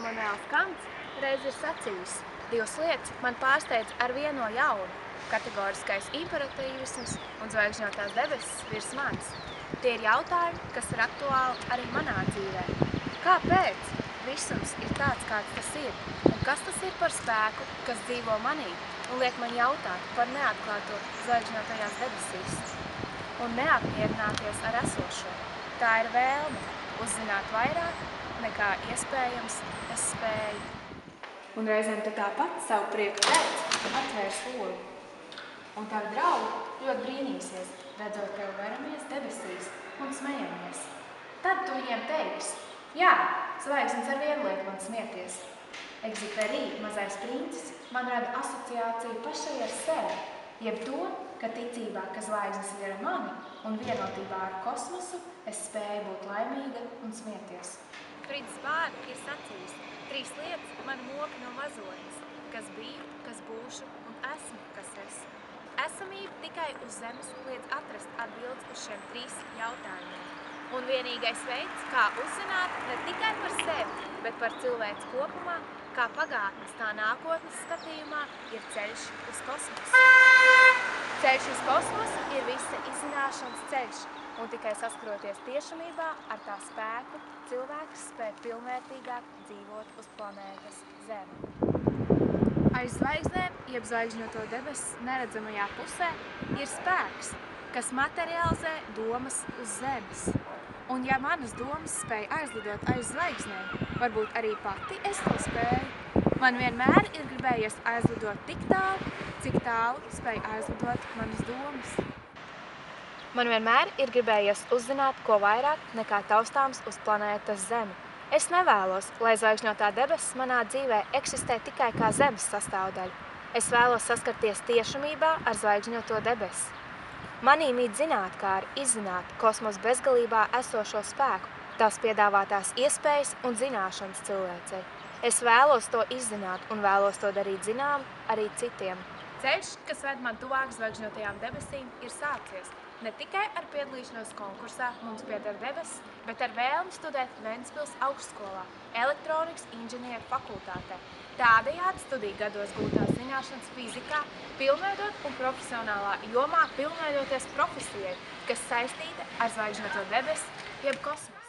Immanuels Kants reiz ir sacījis: divas lietas man pārsteidz ar vieno jaunu – kategoriskais imperatīvisms un zvaigžņotās debesis virs manis. Tie ir jautājumi, kas ir aktuāli arī manā dzīvē. Kāpēc visums ir tāds, kāds tas ir? Un kas tas ir par spēku, kas dzīvo manī un liek man jautāt par neatklāto zvaigžņotajās debesīs? Un neapmierināties ar esošo. Tā ir vēlme uzzināt vairāk nekā iespējams es spēju. Un reizēm tu tāpat savu prieku pēc atvērs logu. Un tavi draugi ļoti brīnīsies, redzot tevi veramies debesīs un smejamies. Tad tu viņiem teiksi: jā, zvaigznes ar vienu liek man smieties. Exupéry, Mazais princis, man rada asociāciju pašai ar sevi, jeb to, ka ticībā, ka zvaigznes ir ar mani un vienotībā ar kosmosu, es spēju būt laimīga un smieties. Frids Bārds ir sacījis: 3 lietas man moka no mazoņas, kas biju, kas būšu un esmu, kas esmu. Esamība tikai uz zemes liedz atrast atbildes uz šiem 3 jautājumiem. Un vienīgais veids, kā uzzināt ne tikai par sevi, bet par cilvēci kopumā, kā pagātnes, tā nākotnes skatījumā, ir ceļš uz kosmosu. Ceļš uz kosmosu ir visa izzināšanas ceļš, un tikai saskaroties tiešamībā ar tā spēku, cilvēks spēj pilnvērtīgāk dzīvot uz planētas Zeme. Aiz zvaigznēm, jeb zvaigžņoto debesu neredzamajā pusē, ir spēks, kas materializē domas uz Zemes. Un ja manas domas spēj aizlidot aiz zvaigznēm, varbūt arī pati es to spēju. Man vienmēr ir gribējies aizlidot tik tālu, cik tālu spēj aizlidot manas domas. Man vienmēr ir gribējies uzzināt, ko vairāk nekā taustāms uz planētas Zemi. Es nevēlos, lai zvaigžņotā debesis manā dzīvē eksistē tikai kā Zemes sastāvdaļa. Es vēlos saskarties tiešamībā ar zvaigžņoto debesi. Manī mīt zinātkāri izzināt kosmosa bezgalībā esošo spēku, tās piedāvātās iespējas un zināšanas cilvēcei. Es vēlos to izzināt un vēlos to darīt zinām arī citiem. Ceļš, kas ved man tuvāk zvaigžņotajām debesīm, ir sācies. Ne tikai ar piedalīšanos konkursā Mums pieder debesis, bet ar vēlmi studēt Ventspils augstskolā, elektronikas inženieru fakultātē. Tādējādi studiju gados gūtās zināšanas fizikā, pilnveidot un profesionālā jomā pilnveidoties profesijai, kas saistīta ar zvaigžņoto debesu jeb kosmosu.